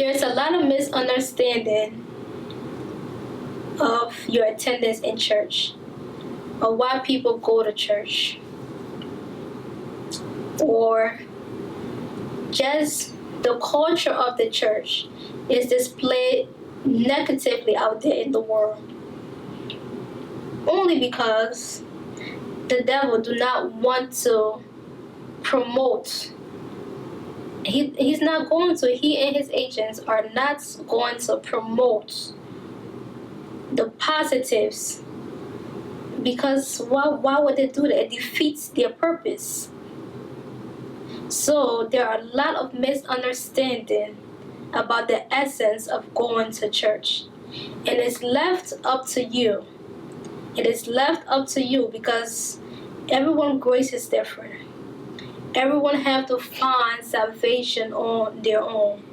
There's a lot of misunderstanding of your attendance in church, or why people go to church, or just the culture of the church is displayed negatively out there in the world. Only because the devil do not want to promote. He's not going to, he and his agents are not going to promote the positives, because why would they do that? It defeats their purpose. So there are a lot of misunderstanding about the essence of going to church, and it's left up to you. It is left up to you, because everyone's grace is different. Everyone have to find salvation on their own.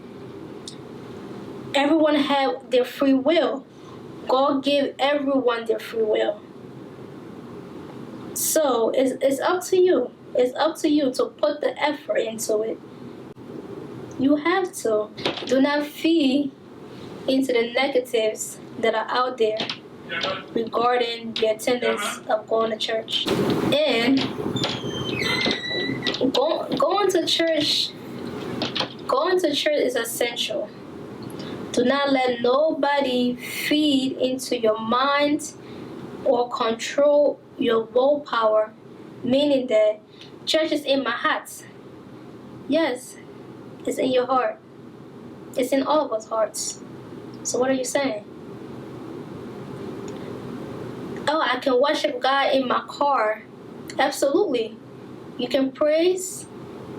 Everyone have their free will. God gave everyone their free will. So it's up to you. It's up to you to put the effort into it. You have to. Do not feed into the negatives that are out there regarding the attendance of going to church. And going to church is essential. Do not let nobody feed into your mind or control your willpower, meaning that church is in my heart. Yes, it's in your heart. It's in all of us hearts. So what are you saying? Oh, I can worship God in my car. Absolutely. You can praise,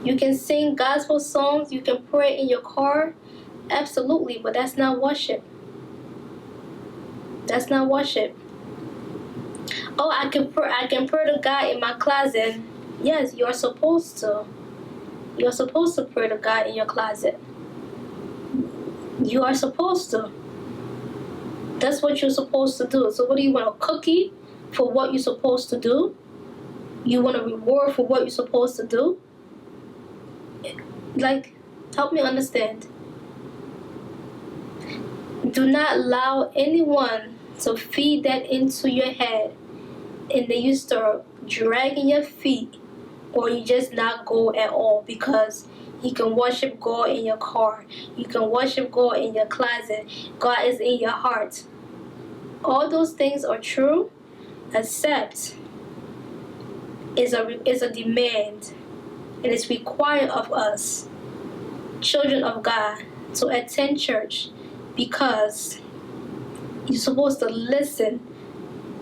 you can sing gospel songs, you can pray in your car. Absolutely, but that's not worship. That's not worship. Oh, I can pray to God in my closet. Yes, you're supposed to. You're supposed to pray to God in your closet. You are supposed to. That's what you're supposed to do. So what do you want, a cookie for what you're supposed to do? You want a reward for what you're supposed to do? Like, help me understand. Do not allow anyone to feed that into your head, and then you start dragging your feet, or you just not go at all, because you can worship God in your car. You can worship God in your closet. God is in your heart. All those things are true, except is a demand, and it's required of us, children of God, to attend church, because you're supposed to listen.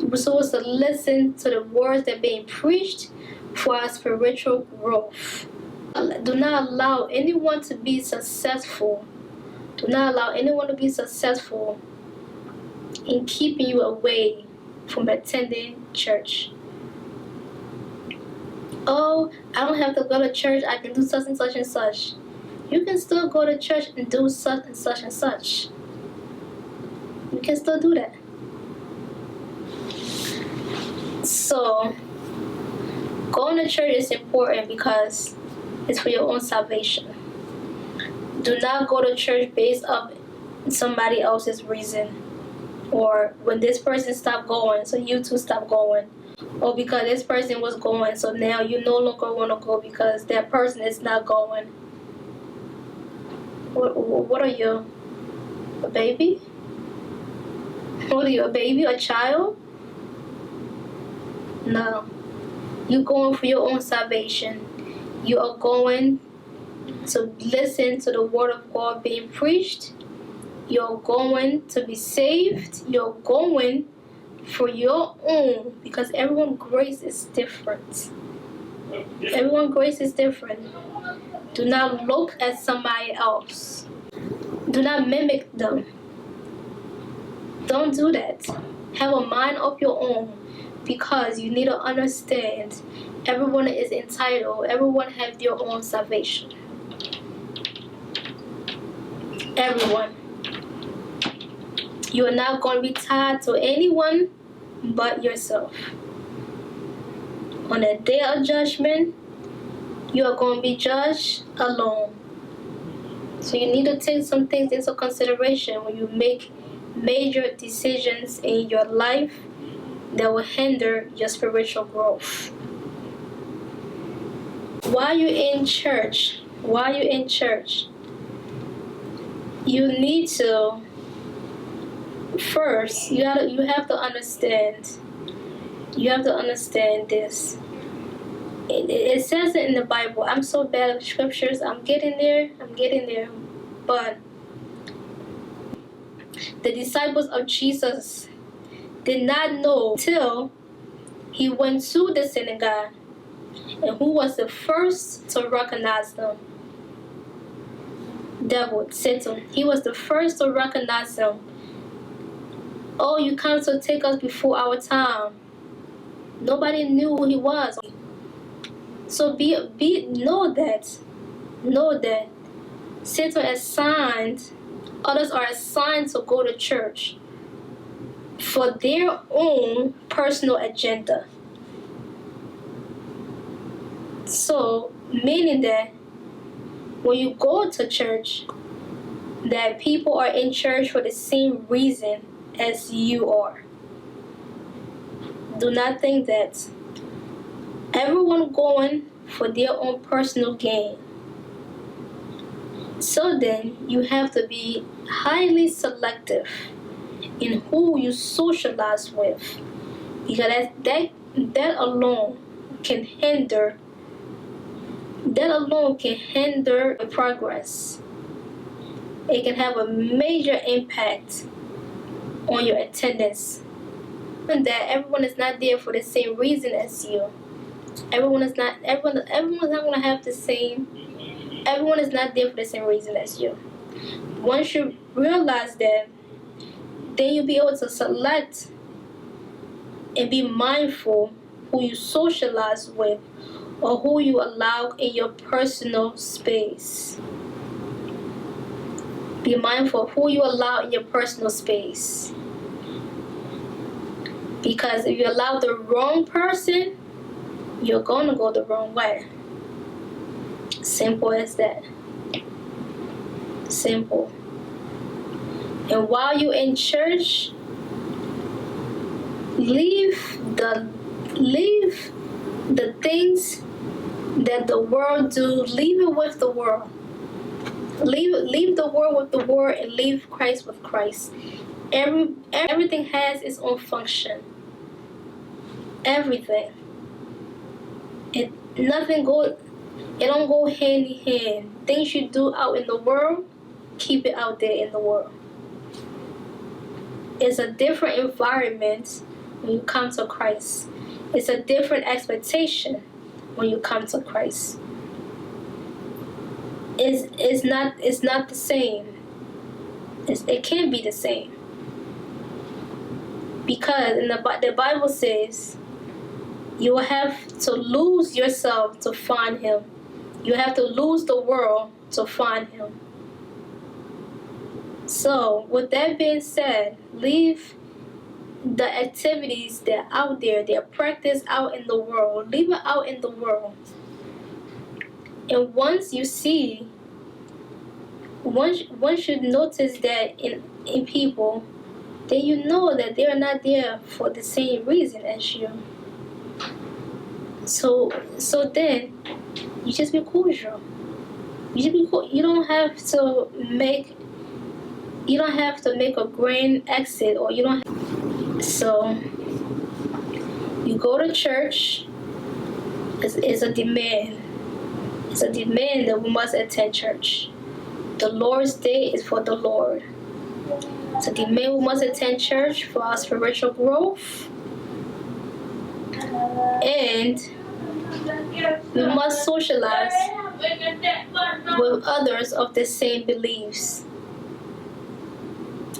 You're supposed to listen to the words that are being preached for our spiritual growth. Do not allow anyone to be successful. Do not allow anyone to be successful in keeping you away from attending church. Oh, I don't have to go to church. I can do such and such and such. You can still go to church and do such and such and such. You can still do that. So, going to church is important because it's for your own salvation. Do not go to church based on somebody else's reason, or when this person stopped going, so you too stop going, or because this person was going, so now you no longer want to go because that person is not going. What are you? A baby? What are you, a baby? A child? No. You're going for your own salvation. You are going to listen to the word of God being preached. You're going to be saved. You're going for your own, because everyone's grace is different. Everyone's grace is different. Do not look at somebody else. Do not mimic them. Don't do that. Have a mind of your own, because you need to understand everyone is entitled. Everyone has their own salvation. Everyone. You are not going to be tied to anyone but yourself. On the day of judgment, you are going to be judged alone. So you need to take some things into consideration when you make major decisions in your life that will hinder your spiritual growth. While you're in church, you need to first you have to understand. You have to understand this. It says it in the Bible. I'm so bad at scriptures. I'm getting there. But the disciples of Jesus did not know till he went to the synagogue. And who was the first to recognize them? Devil, Satan. He was the first to recognize them. Oh, you come to take us before our time. Nobody knew who he was. So know that Satan assigned, others are assigned to go to church for their own personal agenda. So, meaning that when you go to church, that people are in church for the same reason as you are. Do not think that everyone going for their own personal gain. So then, you have to be highly selective in who you socialize with, because that alone can hinder progress. It can have a major impact on your attendance. And that everyone is not there for the same reason as you. Everyone is not gonna have the same. Everyone is not there for the same reason as you. Once you realize that, then you'll be able to select and be mindful who you socialize with or who you allow in your personal space. Be mindful of who you allow in your personal space. Because if you allow the wrong person, you're going to go the wrong way. Simple as that. Simple. And while you're in church, leave the things that the world do. Leave it with the world. Leave the world with the world and leave Christ with Christ. Everything has its own function. Everything. It don't go hand in hand. Things you do out in the world, keep it out there in the world. It's a different environment when you come to Christ. It's a different expectation when you come to Christ. It's not the same. It can't be the same. Because the Bible says you will have to lose yourself to find him. You have to lose the world to find him. So, with that being said, leave the activities that are out there, that are practiced out in the world. Leave it out in the world. And once you notice that in people, then you know that they are not there for the same reason as you. So then, you just be cordial. You don't have to make a grand exit, or you don't. So you go to church. It's a demand. It's a demand that we must attend church. The Lord's Day is for the Lord. It's a demand we must attend church for our spiritual growth. And we must socialize with others of the same beliefs.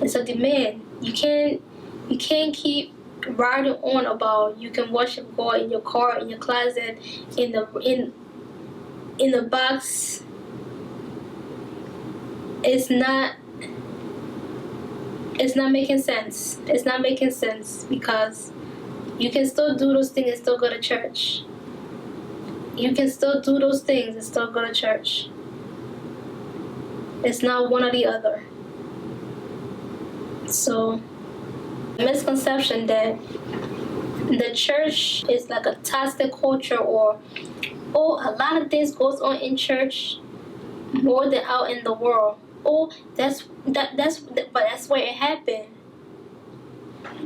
It's a demand. You can't keep riding on about you can worship God in your car, in your closet, in the box. It's not making sense. It's not making sense, because you can still do those things and still go to church. You can still do those things and still go to church. It's not one or the other. So, misconception that the church is like a toxic culture, or a lot of things goes on in church more than out in the world. But that's where it happened.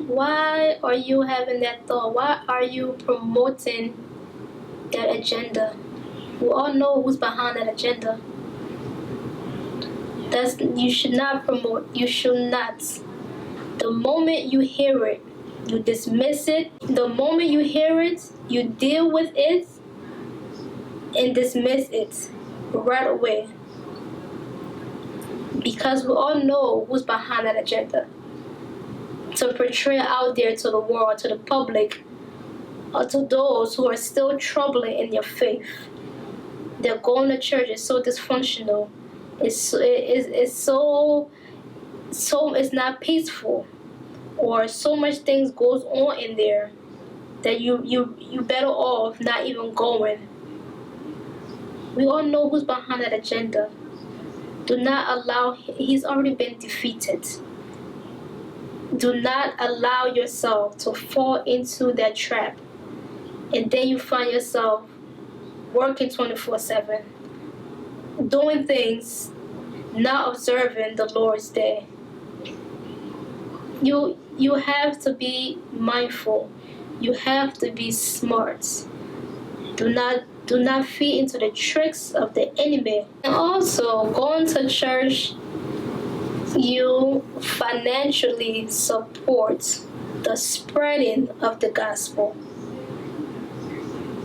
Why are you having that thought? Why are you promoting that agenda? We all know who's behind that agenda. You should not promote. You should not. The moment you hear it, you dismiss it. The moment you hear it, you deal with it and dismiss it right away. Because we all know who's behind that agenda. To portray out there to the world, to the public, or to those who are still troubling in their faith. They're going to church is so dysfunctional. It's not peaceful, or so much things goes on in there that you better off not even going. We all know who's behind that agenda. Do not allow. He's already been defeated. Do not allow yourself to fall into that trap, and then you find yourself working 24/7, doing things, not observing the Lord's day. You have to be mindful. You have to be smart. Do not feed into the tricks of the enemy. And also, going to church, you financially support the spreading of the gospel.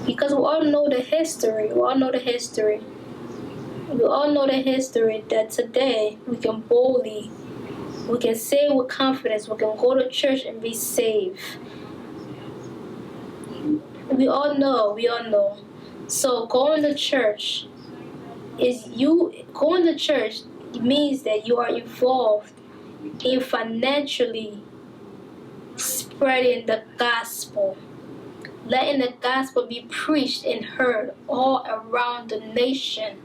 Because we all know the history. We all know the history that today we can say with confidence, we can go to church and be saved. We all know. So going to church means that you are involved in financially spreading the gospel, letting the gospel be preached and heard all around the nation.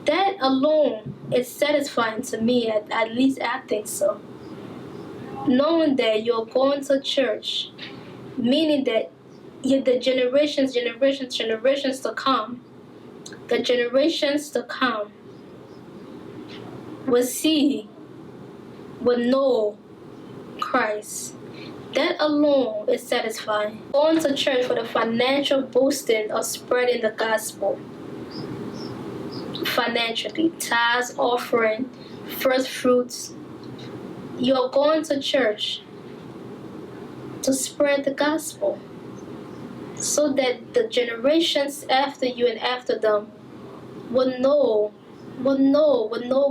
That alone is satisfying to me, at least I think so. Knowing that you're going to church, meaning that the generations to come, will know Christ. That alone is satisfying. Going to church for the financial boosting of spreading the gospel. Financially, tithes, offering, first fruits. You're going to church to spread the gospel, so that the generations after you and after them will know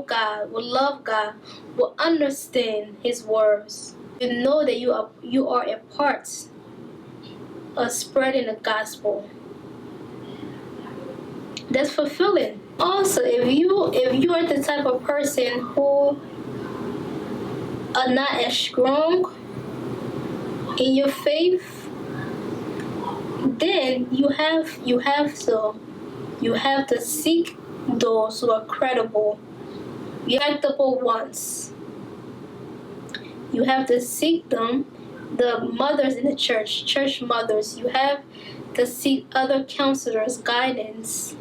God, will love God, will understand His words. You know that you are a part of spreading the gospel. That's fulfilling. Also, if you are the type of person who are not as strong in your faith, then you have to seek those who are credible, respectable ones. You have to seek them, the mothers in the church mothers. You have to seek other counselors, guidance,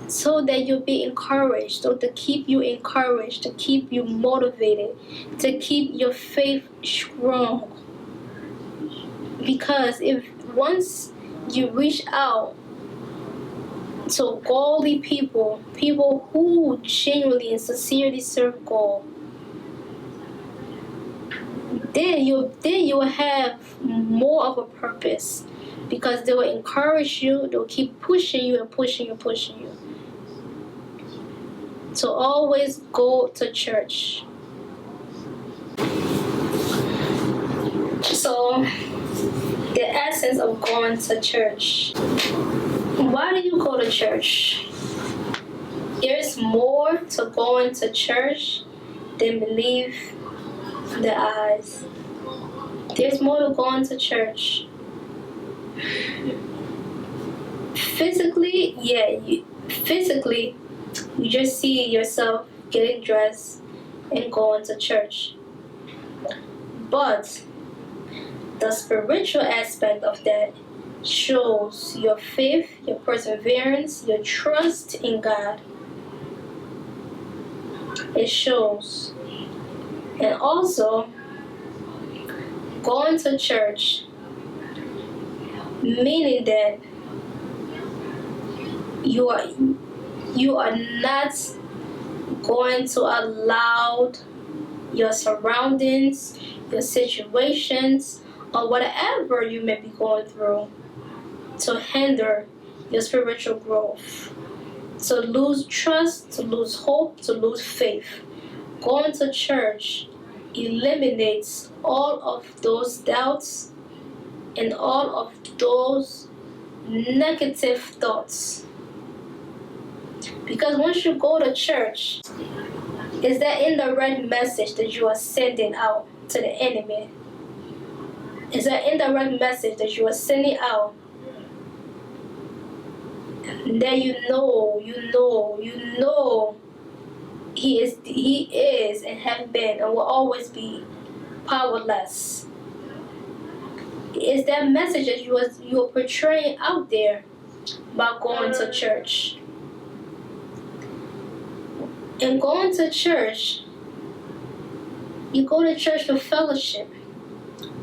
so that you'll be encouraged, or to keep you encouraged, to keep you motivated, to keep your faith strong. Because if once you reach out to godly people who genuinely and sincerely serve God, then you will have more of a purpose, because they will encourage you, they will keep pushing you and pushing you. So always go to church. So the essence of going to church. Why do you go to church? There's more to going to church than believe the eyes. There's more to going to church. Physically, You just see yourself getting dressed and going to church. But the spiritual aspect of that shows your faith, your perseverance, your trust in God. It shows. And also, going to church, meaning that you are not going to allow your surroundings, your situations, or whatever you may be going through to hinder your spiritual growth, to lose trust, to lose hope, to lose faith. Going to church eliminates all of those doubts and all of those negative thoughts. Because once you go to church, is that indirect message that you are sending out to the enemy? Is that indirect message that you are sending out that you know he is and have been and will always be powerless? Is that message that you are portraying out there by going to church? And going to church, you go to church for fellowship.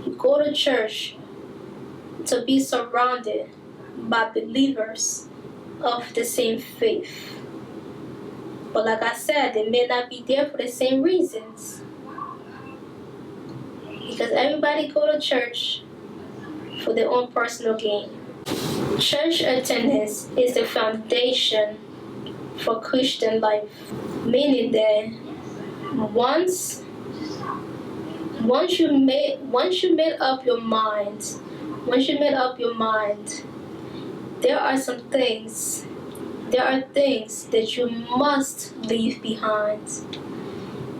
You go to church to be surrounded by believers of the same faith. But like I said, they may not be there for the same reasons. Because everybody go to church for their own personal gain. Church attendance is the foundation for Christian life, meaning that once you made up your mind, there are things that you must leave behind.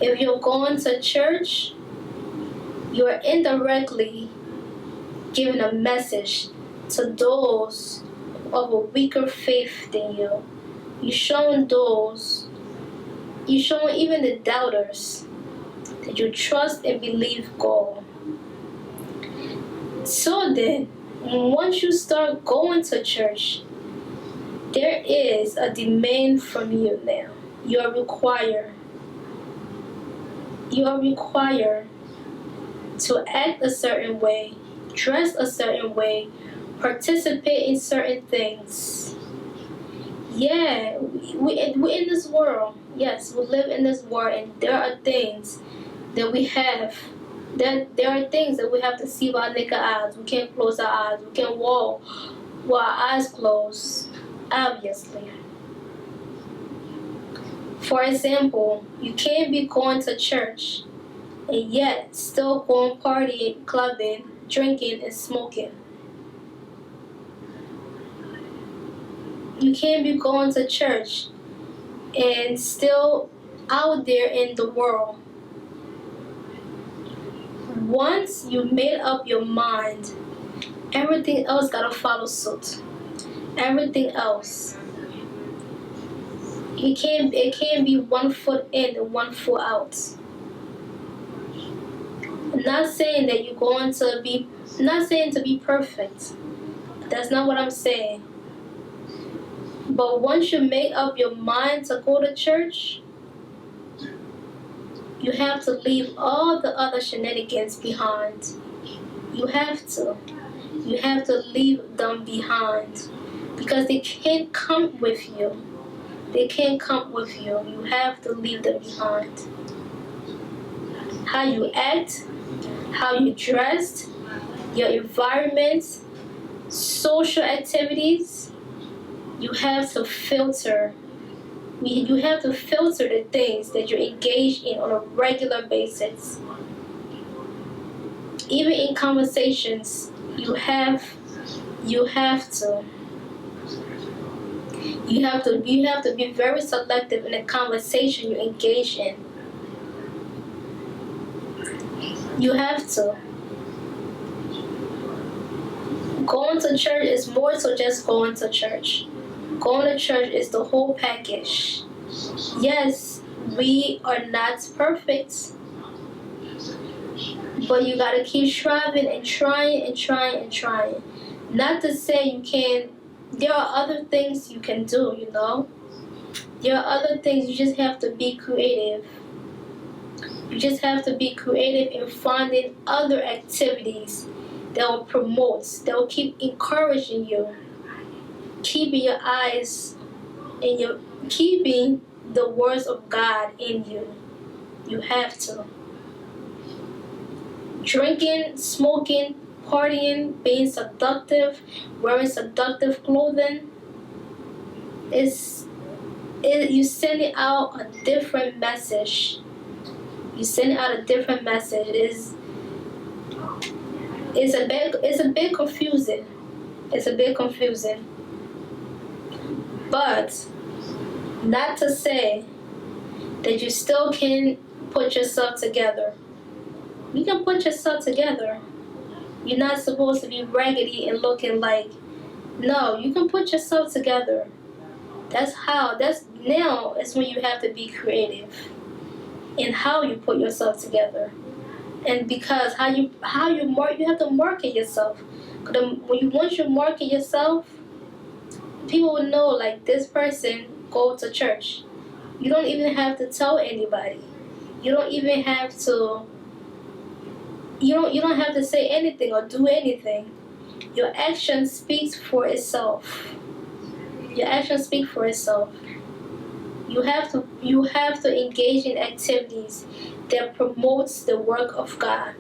If you're going to church, you are indirectly giving a message to those of a weaker faith than you. You're showing even the doubters that you trust and believe God. So then, once you start going to church, there is a demand from you now. You are required to act a certain way, dress a certain way, participate in certain things. Yeah, we're in this world. Yes, we live in this world, and there are things that we have. There are things that we have to see with our naked eyes. We can't close our eyes. We can't walk with our eyes closed, obviously. For example, you can't be going to church and yet still going partying, clubbing, drinking, and smoking. You can't be going to church and still out there in the world. Once you made up your mind, everything else gotta follow suit. Everything else. It can't be 1 foot in and 1 foot out. I'm not saying that you're going to be, I'm not saying to be perfect. That's not what I'm saying. But once you make up your mind to go to church, you have to leave all the other shenanigans behind. You have to. You have to leave them behind. Because they can't come with you. They can't come with you. You have to leave them behind. How you act, how you dressed, your environment, social activities, you have to filter. You have to filter the things that you engage in on a regular basis. Even in conversations, you have to. You have to be very selective in the conversation you engage in. You have to. Going to church is more so just going to church. Going to church is the whole package. Yes, we are not perfect, but you gotta keep striving and trying and trying and trying. Not to say you can't, there are other things you can do, you know? There are other things, you just have to be creative. You just have to be creative in finding other activities that will promote, that will keep encouraging you, keeping your eyes in your, keeping the words of God in you. You have to. Drinking, smoking, partying, being seductive, wearing seductive clothing, you sending out a different message. You sending out a different message. It's a bit confusing. It's a bit confusing. But not to say that you still can put yourself together. You can put yourself together. You're not supposed to be raggedy and looking like, no, you can put yourself together. That's now is when you have to be creative in how you put yourself together. And because how you you have to market yourself. Once you market yourself, people will know like this person go to church. You don't even have to tell anybody. You don't even have to you don't have to say anything or do anything. Your action speaks for itself. Your actions speak for itself. You have to engage in activities that promotes the work of God.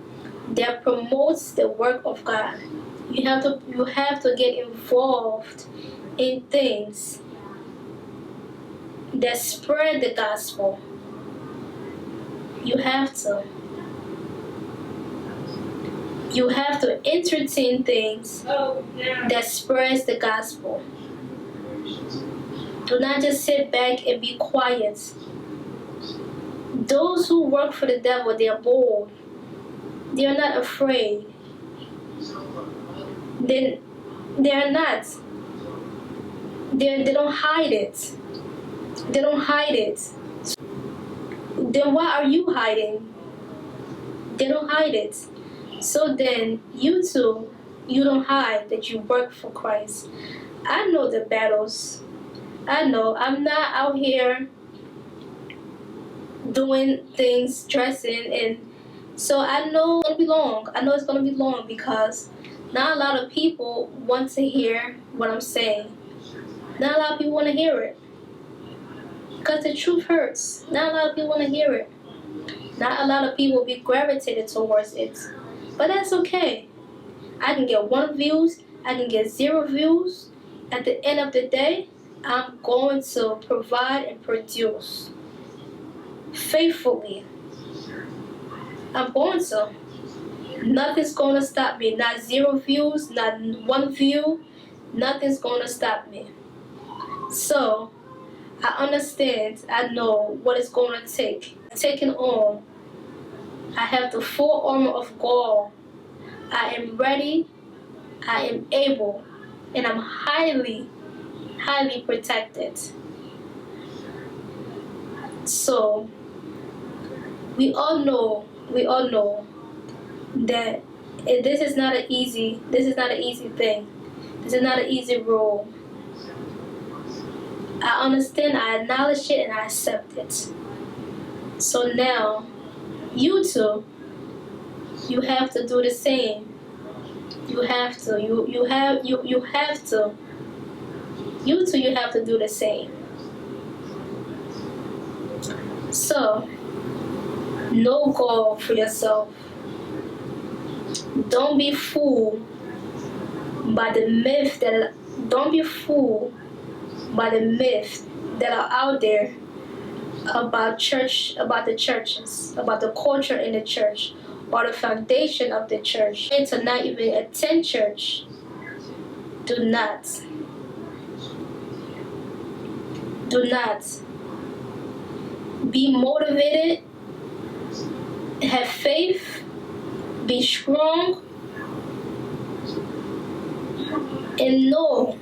That promotes the work of God. You have to get involved in things that spread the gospel. You have to. You have to entertain things that spreads the gospel. Do not just sit back and be quiet. Those who work for the devil, they are bold. They are not afraid. They are not. They don't hide it. They don't hide it. Then why are you hiding? They don't hide it. So then you too, you don't hide that you work for Christ. I know the battles. I know I'm not out here doing things, dressing, and so I know it's gonna be long. I know it's gonna be long because not a lot of people want to hear what I'm saying. Not a lot of people want to hear it because the truth hurts. Not a lot of people want to hear it. Not a lot of people will be gravitated towards it, but that's okay. I can get 1 views. I can get 0 views. At the end of the day, I'm going to provide and produce faithfully. I'm going to. Nothing's going to stop me. Not 0 views, not 1 view. Nothing's going to stop me. So, I understand. I know what it's going to take. Taking on. I have the full armor of God. I am ready. I am able. And I'm highly, highly protected. So, we all know that this is not an easy thing. This is not an easy role. I understand, I acknowledge it, and I accept it. So now, you too, you have to do the same. You have to. You have to. You too, you have to do the same. So, know God for yourself. Don't be fooled by the myth that. Don't be fooled by the myth that are out there about church, about the churches, about the culture in the church, or the foundation of the church, and to not even attend church. Do not. Do not. Be motivated, have faith, be strong, and know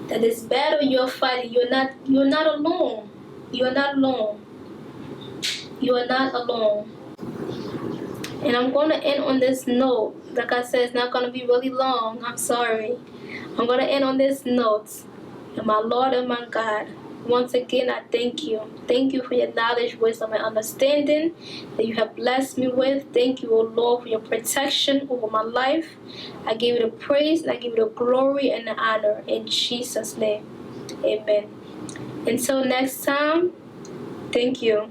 that this battle you're fighting, you're not alone. You are not alone. You are not alone. And I'm going to end on this note. Like I said, it's not going to be really long. I'm sorry. I'm going to end on this note. And my Lord and my God, once again, I thank you. Thank you for your knowledge, wisdom, and understanding that you have blessed me with. Thank you, O Lord, for your protection over my life. I give you the praise, and I give you the glory and the honor. In Jesus' name, amen. Until next time, thank you.